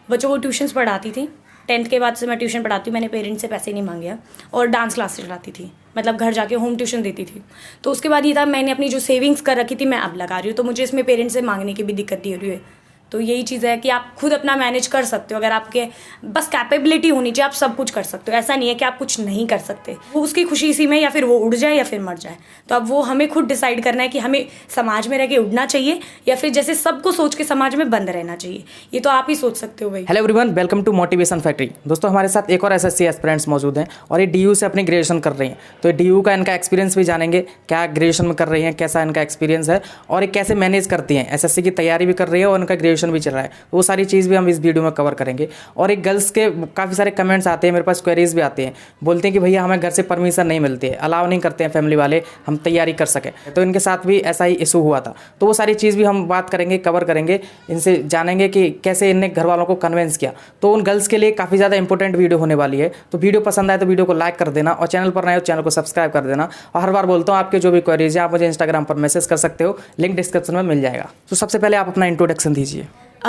बच्चों को ट्यूशन्स पढ़ाती थी। 10th के बाद से मैं ट्यूशन पढ़ाती हूँ। मैंने पेरेंट्स से पैसे नहीं मांगे और डांस क्लास चलाती थी, मतलब घर जाके होम ट्यूशन देती थी। तो उसके बाद ये था, मैंने अपनी जो सेविंग्स कर रखी थी मैं अब लगा रही हूँ, तो मुझे इसमें पेरेंट्स से मांगने की भी दिक्कत नहीं हो रही है। तो यही चीज़ है कि आप खुद अपना मैनेज कर सकते हो, अगर आपके बस कैपेबिलिटी होनी चाहिए, आप सब कुछ कर सकते हो। ऐसा नहीं है कि आप कुछ नहीं कर सकते। वो उसकी खुशी इसी में, या फिर वो उड़ जाए या फिर मर जाए। तो अब वो हमें खुद डिसाइड करना है कि हमें समाज में रह के उड़ना चाहिए या फिर जैसे सबको सोच के समाज में बंद रहना चाहिए। ये तो आप ही सोच सकते हो भाई। Hello everyone, welcome to motivation factory. दोस्तों, हमारे साथ एक और एसएससी एस्पिरेंट्स मौजूद हैं और ये डीयू से अपनी ग्रेजुएशन कर रही हैं। तो डीयू का इनका एक्सपीरियंस भी जानेंगे, क्या ग्रेजुएशन में कर रही हैं, कैसा इनका एक्सपीरियंस है और ये कैसे मैनेज करती हैं। एसएससी की तैयारी भी कर रही है और इनका ग्रेजुएशन भी चल रहा है। वो सारी चीज़ भी हम इस वीडियो में कवर करेंगे। और एक गर्ल्स के काफ़ी सारे कमेंट्स आते हैं, मेरे पास क्वेरीज भी आते हैं, बोलते हैं कि भैया हमें घर से परमिशन नहीं मिलती है, अलाउ नहीं करते हैं फैमिली वाले हम तैयारी कर सकें। तो इनके साथ भी ऐसा ही इशू हुआ था। तो वो सारी चीज़ भी हम बात करेंगे, कवर करेंगे, इनसे जानेंगे कि कैसे इनने घर वालों को कन्विंस किया। तो उन गर्ल्स के लिए काफ़ी ज़्यादा इंपॉर्टेंट वीडियो होने वाली है। तो वीडियो पसंद आए तो वीडियो को लाइक कर देना और चैनल पर नए हो चैनल को सब्सक्राइब कर देना। और हर बार बोलता हूँ, आपके जो भी क्वेरीज है आप मुझे इंस्टाग्राम पर मैसेज कर सकते हो, लिंक डिस्क्रिप्शन में मिल जाएगा। तो सबसे पहले आप अपना इंट्रोडक्शन दीजिए।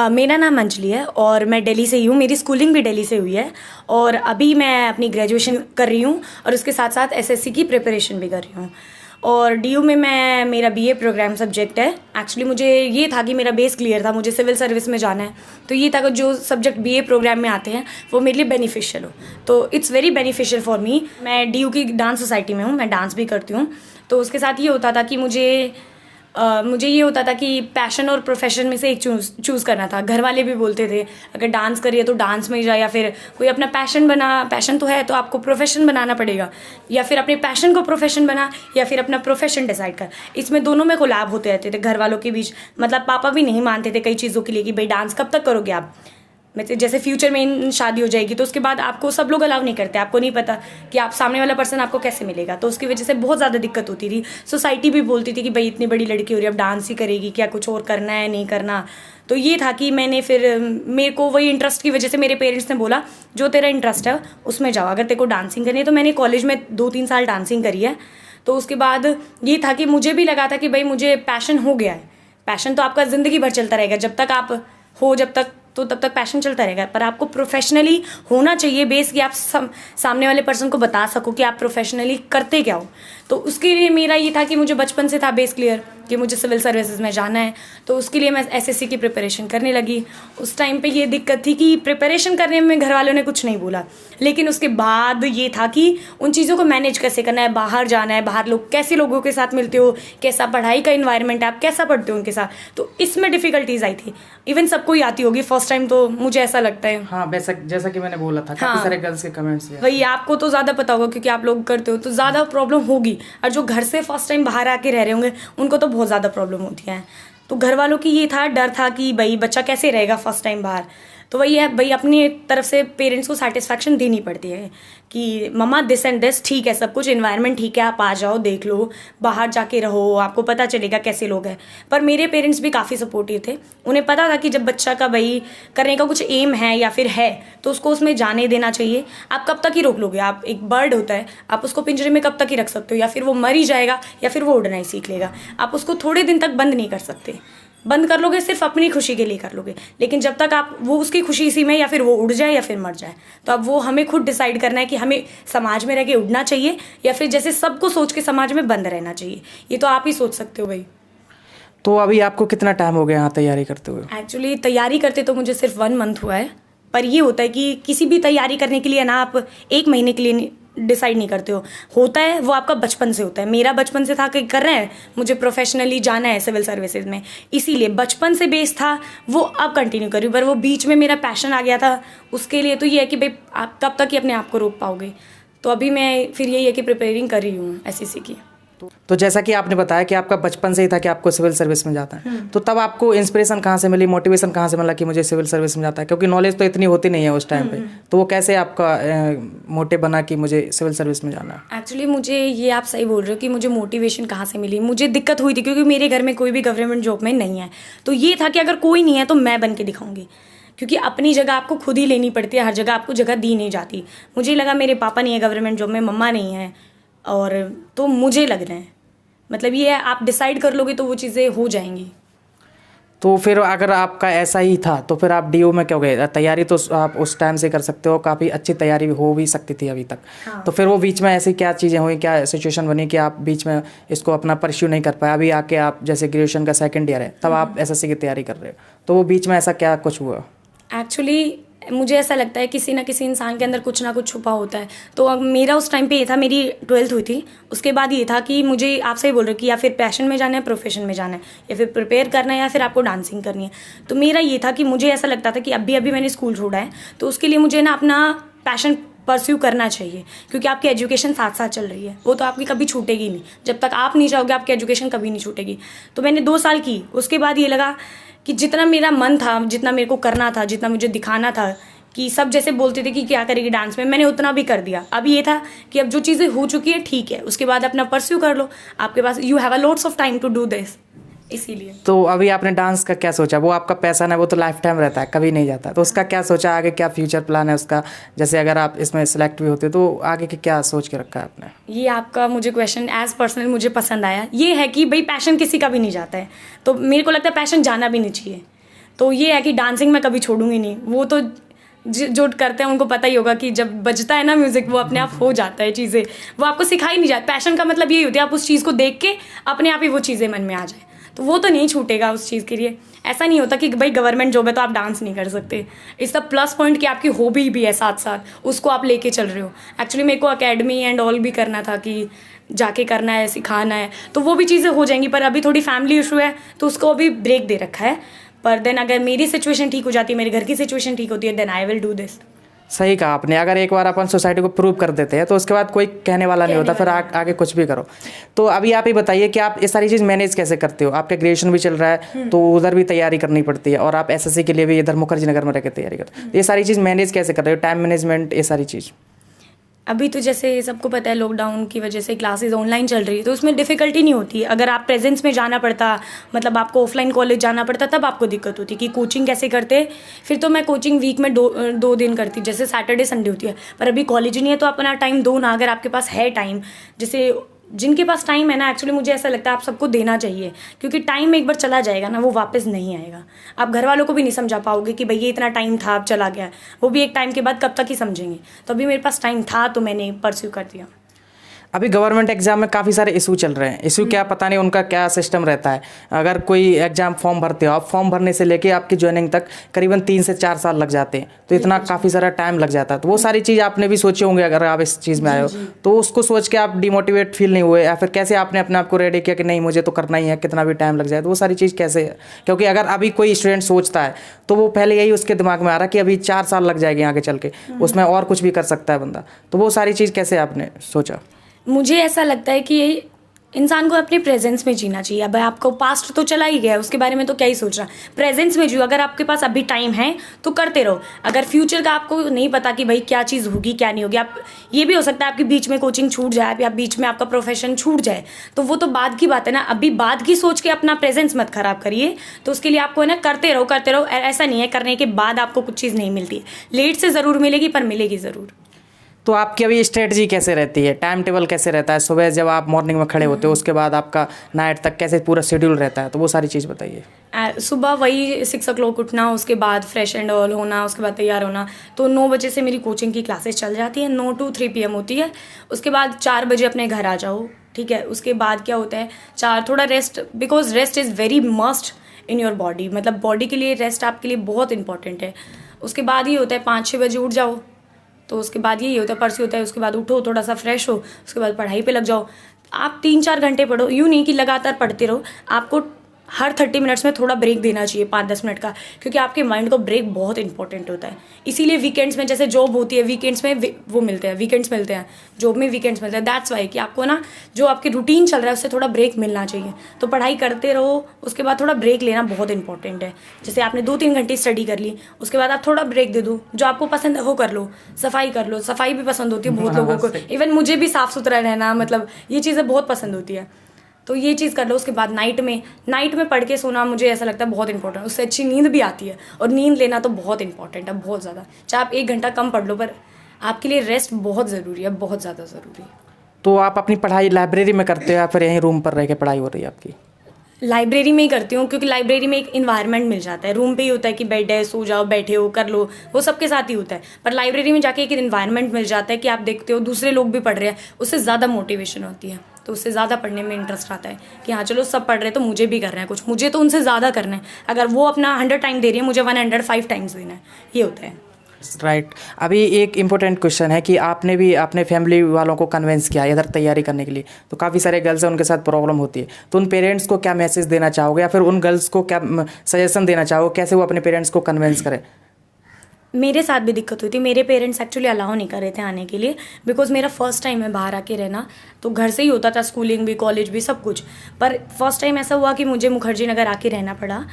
मेरा नाम अंजलि है और मैं दिल्ली से ही हूँ। मेरी स्कूलिंग भी दिल्ली से हुई है और अभी मैं अपनी ग्रेजुएशन कर रही हूँ और उसके साथ साथ एसएससी की प्रिपरेशन भी कर रही हूँ। और डीयू में मेरा बीए प्रोग्राम सब्जेक्ट है। एक्चुअली मुझे ये था कि मेरा बेस क्लियर था, मुझे सिविल सर्विस में जाना है। तो ये था कि जो सब्जेक्ट बीए प्रोग्राम में आते हैं वो मेरे लिए बेनिफिशियल हो। तो it's very beneficial for me. मैं डीयू की डांस सोसाइटी में हूँ, मैं डांस भी करती हूँ। तो उसके साथ ये होता था कि मुझे ये होता था कि पैशन और प्रोफेशन में से एक चूज़ करना था। घर वाले भी बोलते थे अगर डांस करिए तो डांस में ही जाए, या फिर कोई अपना पैशन तो है तो आपको प्रोफेशन बनाना पड़ेगा, या फिर अपने पैशन को प्रोफेशन बना, या फिर अपना प्रोफेशन डिसाइड कर। इसमें दोनों में कोलैब होते रहते थे घर वालों के बीच। मतलब पापा भी नहीं मानते थे कई चीज़ों के लिए कि भाई डांस कब तक करोगे आप, जैसे फ्यूचर में शादी हो जाएगी तो उसके बाद आपको सब लोग अलाउ नहीं करते। आपको नहीं पता कि आप सामने वाला पर्सन आपको कैसे मिलेगा। तो उसकी वजह से बहुत ज़्यादा दिक्कत होती थी। सोसाइटी भी बोलती थी कि भाई इतनी बड़ी लड़की हो रही है, अब डांस ही करेगी क्या, कुछ और करना है नहीं करना। तो ये था कि मेरे को वही इंटरेस्ट की वजह से मेरे पेरेंट्स ने बोला जो तेरा इंटरेस्ट है उसमें जाओ, अगर तेरे को डांसिंग करनी है। तो मैंने कॉलेज में 2-3 साल डांसिंग करी है। तो उसके बाद ये था कि मुझे भी लगा था कि भाई मुझे पैशन हो गया है। पैशन तो आपका ज़िंदगी भर चलता रहेगा, जब तक आप हो, जब तक तो तब तक पैशन चलता रहेगा। पर आपको प्रोफेशनली होना चाहिए बेस, कि आप सामने वाले पर्सन को बता सको कि आप प्रोफेशनली करते क्या हो। तो उसके लिए मेरा ये था कि मुझे बचपन से था बेस क्लियर कि मुझे सिविल सर्विसेज में जाना है। तो उसके लिए मैं एसएससी की प्रिपरेशन करने लगी। उस टाइम पे ये दिक्कत थी कि प्रिपरेशन करने में घर वालों ने कुछ नहीं बोला, लेकिन उसके बाद ये था कि उन चीज़ों को मैनेज कैसे करना है, बाहर जाना है, बाहर लोग कैसे लोगों के साथ मिलते हो, कैसा पढ़ाई का इन्वायरमेंट है, आप कैसा पढ़ते हो उनके साथ। तो इसमें डिफ़िकल्टीज आई थी। इवन सबको ही आती होगी फर्स्ट टाइम, तो मुझे ऐसा लगता है। हाँ, जैसा कि मैंने बोला था, काफी सारे गर्ल्स के कमेंट्स भी। वही आपको तो ज़्यादा पता होगा क्योंकि आप लोग करते हो, तो ज़्यादा प्रॉब्लम होगी। और जो घर से फर्स्ट टाइम बाहर आके रह रहे होंगे उनको तो बहुत ज़्यादा प्रॉब्लम होती है। तो घर वालों की ये था, डर था कि भाई बच्चा कैसे रहेगा फर्स्ट टाइम बाहर। तो वही है भाई, अपनी तरफ से पेरेंट्स को सेटिस्फैक्शन देनी पड़ती है कि मम्मा दिस एंड दिस ठीक है, सब कुछ इन्वायरमेंट ठीक है, आप आ जाओ, देख लो, बाहर जाके रहो, आपको पता चलेगा कैसे लोग हैं। पर मेरे पेरेंट्स भी काफ़ी सपोर्टिव थे। उन्हें पता था कि जब बच्चा का भाई करने का कुछ एम है या फिर है तो उसको उसमें जाने देना चाहिए। आप कब तक ही रोक लोगे? आप एक बर्ड होता है, आप उसको पिंजरे में कब तक ही रख सकते हो? या फिर वो मर ही जाएगा या फिर वो उड़ना ही सीख लेगा। आप उसको थोड़े दिन तक बंद नहीं कर सकते। बंद कर लोगे सिर्फ अपनी खुशी के लिए कर लोगे, लेकिन जब तक आप वो उसकी खुशी इसी में, या फिर वो उड़ जाए या फिर मर जाए। तो अब वो हमें खुद डिसाइड करना है कि हमें समाज में रह के उड़ना चाहिए या फिर जैसे सबको सोच के समाज में बंद रहना चाहिए। ये तो आप ही सोच सकते हो भाई। तो अभी आपको कितना टाइम हो गया यहाँ तैयारी करते हुए? एक्चुअली तैयारी करते तो मुझे सिर्फ 1 मंथ हुआ है। पर ये होता है कि किसी भी तैयारी करने के लिए ना आप 1 महीने के लिए डिसाइड नहीं करते हो। होता है वो आपका बचपन से होता है। मेरा बचपन से था कि कर रहे हैं, मुझे प्रोफेशनली जाना है सिविल सर्विसेज में, इसीलिए बचपन से बेस था वो अब कंटिन्यू कर रही हूँ। पर वो बीच में मेरा पैशन आ गया था उसके लिए। तो ये है कि भाई आप कब तक ही अपने आप को रोक पाओगे। तो अभी मैं फिर यही है कि प्रिपेयरिंग कर रही हूँ एसएससी की। तो जैसा कि आपने बताया कि आपका बचपन से ही था कि आपको सिविल सर्विस में जाता है, तो तब आपको इंस्पिरेशन कहाँ से मिली, मोटिवेशन कहाँ से मिला कि मुझे सिविल सर्विस में जाता है? क्योंकि नॉलेज तो इतनी होती नहीं है उस टाइम पे। तो वो कैसे आपका मोटिव बना कि मुझे सिविल सर्विस में जाना है? एक्चुअली मुझे ये आप सही बोल रहे हो कि मुझे मोटिवेशन कहाँ से मिली। मुझे दिक्कत हुई थी क्योंकि मेरे घर में कोई भी गवर्नमेंट जॉब में नहीं है। तो ये था कि अगर कोई नहीं है तो मैं बन के दिखाऊंगी, क्योंकि अपनी जगह आपको खुद ही लेनी पड़ती है। हर जगह आपको जगह दी नहीं जाती। मुझे लगा मेरे पापा नहीं है गवर्नमेंट जॉब में, मम्मा नहीं है, और तो मुझे लग रहा है मतलब ये है, आप डिसाइड कर लोगे तो वो चीज़ें हो जाएंगी। तो फिर अगर आपका ऐसा ही था तो फिर आप डीयू में क्यों गए? तैयारी तो आप उस टाइम से कर सकते हो, काफ़ी अच्छी तैयारी हो भी सकती थी अभी तक। हाँ। तो फिर वो बीच में ऐसी क्या चीज़ें हुई, क्या सिचुएशन बनी कि आप बीच में इसको अपना परस्यू नहीं कर पाए? अभी आके आप जैसे ग्रेजुएशन का सेकंड ईयर है तब आप एसएससी की तैयारी कर रहे हो, तो वो बीच में ऐसा क्या कुछ हुआ? एक्चुअली मुझे ऐसा लगता है किसी ना किसी इंसान के अंदर कुछ ना कुछ छुपा होता है। तो अब मेरा उस टाइम पे ये था, मेरी 12th हुई थी, उसके बाद ये था कि मुझे आपसे ही बोल रहे हो कि या फिर पैशन में जाना है, प्रोफेशन में जाना है, या फिर प्रिपेयर करना है, या फिर आपको डांसिंग करनी है। तो मेरा ये था कि मुझे ऐसा लगता था कि अभी अभी मैंने स्कूल छोड़ा है, तो उसके लिए मुझे ना अपना पैशन परस्यू करना चाहिए, क्योंकि आपकी एजुकेशन साथ साथ चल रही है, वो तो आपकी कभी छूटेगी नहीं। जब तक आप नहीं चाहोगे आपकी एजुकेशन कभी नहीं छूटेगी। तो मैंने 2 साल की, उसके बाद ये लगा कि जितना मेरा मन था, जितना मेरे को करना था, जितना मुझे दिखाना था, कि सब जैसे बोलते थे कि क्या करेगी डांस में, मैंने उतना भी कर दिया। अब ये था कि अब जो चीज़ें हो चुकी है ठीक है, उसके बाद अपना परस्यू कर लो, आपके पास you have a lots of time to do this, इसीलिए। तो अभी आपने डांस का क्या सोचा? वो आपका पैशन है, वो तो लाइफ टाइम रहता है, कभी नहीं जाता। तो उसका क्या सोचा, आगे क्या फ्यूचर प्लान है उसका? जैसे अगर आप इसमें सेलेक्ट भी होते तो आगे की क्या सोच के रखा है आपने? ये आपका मुझे क्वेश्चन एज पर्सनल मुझे पसंद आया। ये है कि भाई पैशन किसी का भी नहीं जाता है, तो मेरे को लगता है पैशन जाना भी नहीं चाहिए। तो ये है कि डांसिंग मैं कभी छोड़ूंगी नहीं। वो तो जो करते हैं उनको पता ही होगा कि जब बजता है ना म्यूज़िक, वो अपने आप हो जाता है चीज़ें, वो आपको सिखाई नहीं जाती। पैशन का मतलब यही होता है आप उस चीज़ को देख के अपने आप ही वो चीज़ें मन में आ जाए, तो वो तो नहीं छूटेगा उस चीज़ के लिए। ऐसा नहीं होता कि भाई गवर्नमेंट जॉब है तो आप डांस नहीं कर सकते। इट्स द प्लस पॉइंट कि आपकी हॉबी भी है, साथ साथ उसको आप लेके चल रहे हो। एक्चुअली मेरे को अकेडमी एंड ऑल भी करना था कि जाके करना है, सिखाना है, तो वो भी चीज़ें हो जाएंगी, पर अभी थोड़ी फैमिली इशू है तो उसको अभी ब्रेक दे रखा है। पर देन अगर मेरी सिचुएशन ठीक हो जाती है, मेरे घर की सिचुएशन ठीक होती है, then I will do this. सही कहा आपने। अगर एक बार अपन सोसाइटी को प्रूव कर देते हैं तो उसके बाद कोई कहने वाला नहीं होता, फिर आगे कुछ भी करो। तो अभी आप ही बताइए कि आप ये सारी चीज़ मैनेज कैसे करते हो? आपका ग्रेजुएशन भी चल रहा है तो उधर भी तैयारी करनी पड़ती है, और आप एसएससी के लिए भी इधर मुखर्जी नगर में रह के तैयारी करते हो। ये सारी चीज़ मैनेज कैसे कर रहे हो? टाइम मैनेजमेंट, ये सारी चीज़। अभी तो जैसे सबको पता है लॉकडाउन की वजह से क्लासेस ऑनलाइन चल रही है, तो उसमें डिफ़िकल्टी नहीं होती। अगर आप प्रेजेंस में जाना पड़ता, मतलब आपको ऑफलाइन कॉलेज जाना पड़ता, तब आपको दिक्कत होती कि कोचिंग कैसे करते। फिर तो मैं कोचिंग वीक में दो दिन करती, जैसे सैटरडे संडे होती है। पर अभी कॉलेज नहीं है तो अपना टाइम दो ना, अगर आपके पास है टाइम। जैसे जिनके पास टाइम है ना, एक्चुअली मुझे ऐसा लगता है आप सबको देना चाहिए, क्योंकि टाइम एक बार चला जाएगा ना, वो वापस नहीं आएगा। आप घर वालों को भी नहीं समझा पाओगे कि भई ये इतना टाइम था अब चला गया, वो भी एक टाइम के बाद कब तक ही समझेंगे। तो अभी मेरे पास टाइम था तो मैंने परस्यू कर दिया। अभी गवर्नमेंट एग्जाम में काफ़ी सारे इशू चल रहे हैं। इशू क्या, पता नहीं उनका क्या सिस्टम रहता है। अगर कोई एग्जाम फॉर्म भरते हो आप, फॉर्म भरने से लेके आपकी ज्वाइनिंग तक करीबन 3 से 4 साल लग जाते हैं, तो इतना काफ़ी सारा टाइम लग जाता है। तो वो सारी चीज़ आपने भी सोचे होंगे अगर आप इस चीज़ में आए हो, तो उसको सोच के आप डिमोटिवेट फील नहीं हुए, या फिर कैसे आपने अपने आप को रेडी किया कि नहीं मुझे तो करना ही है, कितना भी टाइम लग जाए? तो वो सारी चीज़ कैसे? क्योंकि अगर अभी कोई स्टूडेंट सोचता है तो वो पहले यही उसके दिमाग में आ रहा है कि अभी 4 साल लग जाएगी आगे चल के, उसमें और कुछ भी कर सकता है बंदा। तो वो सारी चीज़ कैसे आपने सोचा? मुझे ऐसा लगता है कि इंसान को अपने प्रेजेंस में जीना चाहिए। अब आपको पास्ट तो चला ही गया है, उसके बारे में तो क्या ही सोच रहा, प्रेजेंस में जियो। अगर आपके पास अभी टाइम है तो करते रहो। अगर फ्यूचर का आपको नहीं पता कि भाई क्या चीज़ होगी क्या नहीं होगी, आप ये भी हो सकता है आपके बीच में कोचिंग छूट जाए या बीच में आपका प्रोफेशन छूट जाए, तो वो तो बाद की बात है ना। अभी बाद की सोच के अपना प्रेजेंस मत खराब करिए। तो उसके लिए आपको है ना करते रहो। ऐसा नहीं है करने के बाद आपको कुछ चीज़ नहीं मिलती है, लेट से ज़रूर मिलेगी पर मिलेगी ज़रूर। तो आपकी अभी स्ट्रेटजी कैसे रहती है? टाइम टेबल कैसे रहता है? सुबह जब आप मॉर्निंग में खड़े होते हो उसके बाद आपका नाइट तक कैसे पूरा शेड्यूल रहता है? तो वो सारी चीज़ बताइए। सुबह वही 6 o'clock उठना, उसके बाद फ्रेश एंड ऑल होना, उसके बाद तैयार होना। तो 9 बजे से मेरी कोचिंग की क्लासेस चल जाती है, 9 to 3 PM होती है। उसके बाद 4 बजे अपने घर आ जाओ, ठीक है। उसके बाद क्या होता है, थोड़ा rest, because rest is very must in your body. मतलब बॉडी के लिए रेस्ट आपके लिए बहुत इंपॉर्टेंट है। उसके बाद ये होता है 5-6 बजे उठ जाओ, तो उसके बाद यही होता है परस्यू होता है। उसके बाद उठो, थोड़ा सा फ्रेश हो, उसके बाद पढ़ाई पे लग जाओ। आप 3-4 घंटे पढ़ो, यूँ नहीं कि लगातार पढ़ते रहो। आपको हर 30 मिनट्स में थोड़ा ब्रेक देना चाहिए, 5-10 मिनट का, क्योंकि आपके माइंड को ब्रेक बहुत इंपॉर्टेंट होता है। इसीलिए वीकेंड्स में, जैसे जॉब होती है वीकेंड्स में वो मिलते हैं, वीकेंड्स मिलते हैं, जॉब में वीकेंड्स मिलते हैं। दैट्स वाई कि आपको ना जो आपकी रूटीन चल रहा है उससे थोड़ा ब्रेक मिलना चाहिए। तो पढ़ाई करते रहो, उसके बाद थोड़ा ब्रेक लेना बहुत इंपॉर्टेंट है। जैसे आपने 2-3 घंटे स्टडी कर ली, उसके बाद आप थोड़ा ब्रेक दे दो, जो आपको पसंद है वो कर लो। सफाई कर लो, सफाई भी पसंद होती है बहुत लोगों को, इवन मुझे भी साफ़ सुथरा रहना, मतलब ये चीज़ें बहुत पसंद होती है। तो ये चीज़ कर लो। उसके बाद नाइट में पढ़ के सोना मुझे ऐसा लगता है बहुत इंपॉर्टेंट, उससे अच्छी नींद भी आती है। और नींद लेना तो बहुत इंपॉर्टेंट है, बहुत ज़्यादा। चाहे आप 1 घंटा कम पढ़ लो, पर आपके लिए रेस्ट बहुत ज़रूरी है, बहुत ज़्यादा ज़रूरी है। तो आप अपनी पढ़ाई लाइब्रेरी में करते हो या फिर यहीं रूम पर रह के पढ़ाई हो रही है आपकी? लाइब्रेरी में ही करती हूँ, क्योंकि लाइब्रेरी में एक इन्वायरमेंट मिल जाता है। रूम पे ही होता है कि बेड है, सो जाओ, बैठे हो, कर लो, वो सबके साथ ही होता है। पर लाइब्रेरी में जाके एक इन्वायरमेंट मिल जाता है कि आप देखते हो दूसरे लोग भी पढ़ रहे हैं, उससे ज़्यादा मोटिवेशन होती है, तो उससे ज़्यादा पढ़ने में इंटरेस्ट आता है कि हाँ चलो सब पढ़ रहे हैं तो मुझे भी करना है कुछ, मुझे तो उनसे ज़्यादा करना है। अगर वो अपना 100 टाइम दे रही है, मुझे 105 टाइम्स देना है, ये होता है। राइट अभी एक इम्पोर्टेंट क्वेश्चन है कि आपने भी अपने फैमिली वालों को कन्विंस किया इधर तैयारी करने के लिए, तो काफ़ी सारे गर्ल्स हैं उनके साथ प्रॉब्लम होती है, तो उन पेरेंट्स को क्या मैसेज देना चाहोगे या फिर उन गर्ल्स को क्या सजेशन देना चाहोगे कैसे वो अपने पेरेंट्स को कन्विंस करें? मेरे साथ भी दिक्कत हुई थी। मेरे पेरेंट्स एक्चुअली अलाउ नहीं कर रहे थे आने के लिए, बिकॉज मेरा फर्स्ट टाइम है बाहर आके रहना। तो घर से ही होता था, स्कूलिंग भी, कॉलेज भी, सब कुछ। पर फर्स्ट टाइम ऐसा हुआ कि मुझे मुखर्जी नगर आके रहना पड़ा,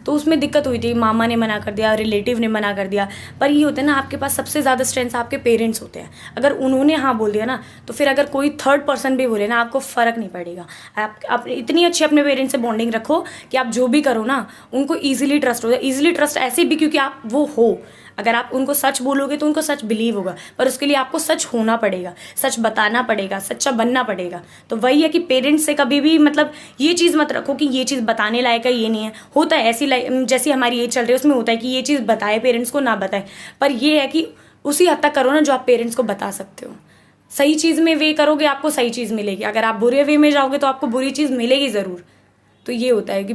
तो उसमें दिक्कत हुई थी। मामा ने मना कर दिया, रिलेटिव ने मना कर दिया। पर ये होता है ना, आपके पास सबसे ज़्यादा स्ट्रेंथ आपके पेरेंट्स होते हैं। अगर उन्होंने हाँ बोल दिया ना, तो फिर अगर कोई थर्ड पर्सन भी बोले ना, आपको फ़र्क नहीं पड़ेगा। आप इतनी अच्छी अपने पेरेंट्स से बॉन्डिंग रखो कि आप जो भी करो ना, उनको ईजिली ट्रस्ट हो जाए। ईजिली ट्रस्ट ऐसे भी क्योंकि आप वो हो। अगर आप उनको सच बोलोगे तो उनको सच बिलीव होगा, पर उसके लिए आपको सच होना पड़ेगा, सच बताना पड़ेगा, सच्चा बनना पड़ेगा। तो वही है कि पेरेंट्स से कभी भी मतलब ये चीज़ मत रखो कि ये चीज़ बताने लायक है, ये नहीं है। होता है ऐसी जैसी हमारी एज चल रही है उसमें होता है कि ये चीज़ बताए पेरेंट्स को, ना बताए। पर ये है कि उसी हद तक करो ना जो आप पेरेंट्स को बता सकते हो। सही चीज़ में वे करोगे, आपको सही चीज़ मिलेगी। अगर आप बुरे वे में जाओगे तो आपको बुरी चीज़ मिलेगी ज़रूर। तो ये होता है कि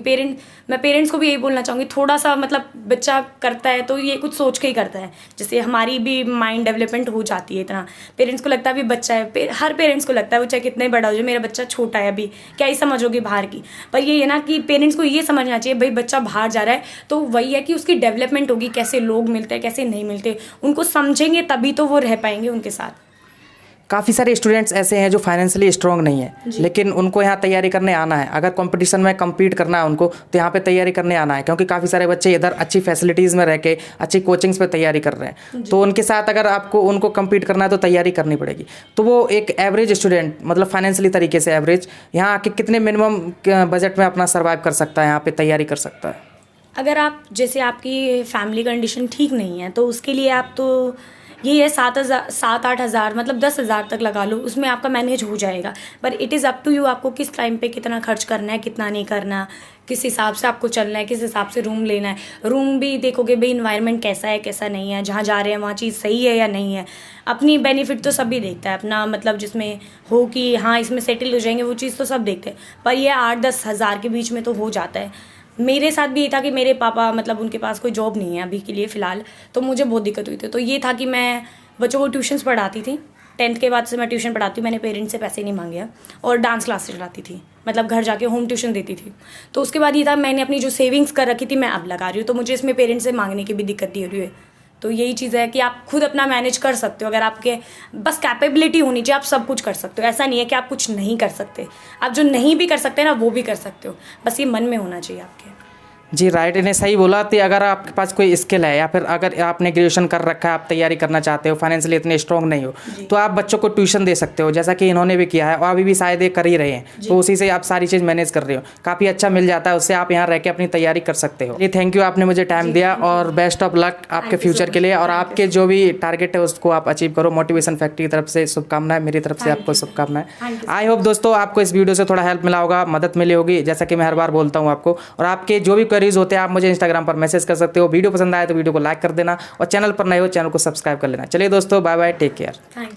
मैं पेरेंट्स को भी यही बोलना चाहूँगी, थोड़ा सा मतलब बच्चा करता है तो ये कुछ सोच के ही करता है। जैसे हमारी भी माइंड डेवलपमेंट हो जाती है इतना, पेरेंट्स को लगता है अभी बच्चा है, हर पेरेंट्स को लगता है वो चाहे कितना ही बड़ा हो जाए, मेरा बच्चा छोटा है, अभी क्या ही समझोगे बाहर की। पर ये है ना कि पेरेंट्स को ये समझना चाहिए, भाई बच्चा बाहर जा रहा है तो वही है कि उसकी डेवलपमेंट होगी, कैसे लोग मिलते हैं, कैसे नहीं मिलते, उनको समझेंगे तभी तो वो रह पाएंगे उनके साथ। काफ़ी सारे स्टूडेंट्स ऐसे हैं जो फाइनेंशियली स्ट्रॉन्ग नहीं है, लेकिन उनको यहाँ तैयारी करने आना है। अगर कंपटीशन में कम्पीट करना है उनको, तो यहाँ पे तैयारी करने आना है, क्योंकि काफ़ी सारे बच्चे इधर अच्छी फैसिलिटीज़ में रह के अच्छी कोचिंग्स पे तैयारी कर रहे हैं। तो उनके साथ अगर आपको उनको कम्पीट करना है तो तैयारी करनी पड़ेगी। तो वो एक एवरेज स्टूडेंट, मतलब फाइनेंशियली तरीके से एवरेज, यहाँ आके कितने मिनिमम बजट में अपना सर्वाइव कर सकता है, यहाँ पर तैयारी कर सकता है? अगर आप जैसे आपकी फैमिली कंडीशन ठीक नहीं है तो उसके लिए आप तो ये है 7-8 हज़ार, मतलब 10,000 तक लगा लो, उसमें आपका मैनेज हो जाएगा। पर it is up to you, आपको किस टाइम पे कितना खर्च करना है, कितना नहीं करना, किस हिसाब से आपको चलना है, किस हिसाब से रूम लेना है। रूम भी देखोगे भाई इन्वायरमेंट कैसा है कैसा नहीं है, जहाँ जा रहे हैं वहाँ चीज़ सही है या नहीं है। अपनी बेनिफिट तो सभी देखता है अपना, मतलब जिसमें हो कि हाँ इसमें सेटल हो जाएंगे, वो चीज़ तो सब देखते हैं। पर ये 8-10 हज़ार के बीच में तो हो जाता है। मेरे साथ भी ये था कि मेरे पापा मतलब उनके पास कोई जॉब नहीं है अभी के लिए फ़िलहाल, तो मुझे बहुत दिक्कत हुई थी। तो ये था कि मैं बच्चों को ट्यूशन्स पढ़ाती थी। 10th के बाद से मैं ट्यूशन पढ़ाती हूँ, मैंने पेरेंट्स से पैसे नहीं मांगे। और डांस क्लासेस चलाती थी, मतलब घर जाके होम ट्यूशन देती थी। तो उसके बाद ये था मैंने अपनी जो सेविंग्स कर रखी थी मैं अब लगा रही हूँ, तो मुझे इसमें पेरेंट्स से मांगने की भी दिक्कत नहीं हो रही है। तो यही चीज़ है कि आप खुद अपना मैनेज कर सकते हो, अगर आपके बस कैपेबिलिटी होनी चाहिए, आप सब कुछ कर सकते हो। ऐसा नहीं है कि आप कुछ नहीं कर सकते, आप जो नहीं भी कर सकते ना वो भी कर सकते हो, बस ये मन में होना चाहिए आपके। जी राइट, इन्हें सही बोला। तो अगर आपके पास कोई स्किल है या फिर अगर आपने ग्रेजुएशन कर रखा है, आप तैयारी करना चाहते हो, फाइनेंशियली इतने स्ट्रॉन्ग नहीं हो, तो आप बच्चों को ट्यूशन दे सकते हो, जैसा कि इन्होंने भी किया है और अभी भी शायद ये कर ही रहे हैं। तो उसी से आप सारी चीज़ मैनेज कर रहे हो, काफ़ी अच्छा मिल जाता है, उससे आप यहाँ रह के अपनी तैयारी कर सकते हो। ये थैंक यू, आपने मुझे टाइम दिया और बेस्ट ऑफ लक आपके फ्यूचर के लिए, और आपके जो भी टारगेट है उसको आप अचीव करो। मोटिवेशन फैक्ट्री की तरफ से शुभकामनाएं, मेरी तरफ से आपको शुभकामनाएं। आई होप दोस्तों आपको इस वीडियो से थोड़ा हेल्प मिला होगा, मदद मिली होगी, जैसा कि मैं हर बार बोलता हूँ आपको। और आपके जो भी क्वेरीज होते हैं आप मुझे इंस्टाग्राम पर मैसेज कर सकते हो। वीडियो पसंद आए तो वीडियो को लाइक कर देना और चैनल पर नए हो चैनल को सब्सक्राइब कर लेना। चलिए दोस्तों, बाय बाय, टेक केयर।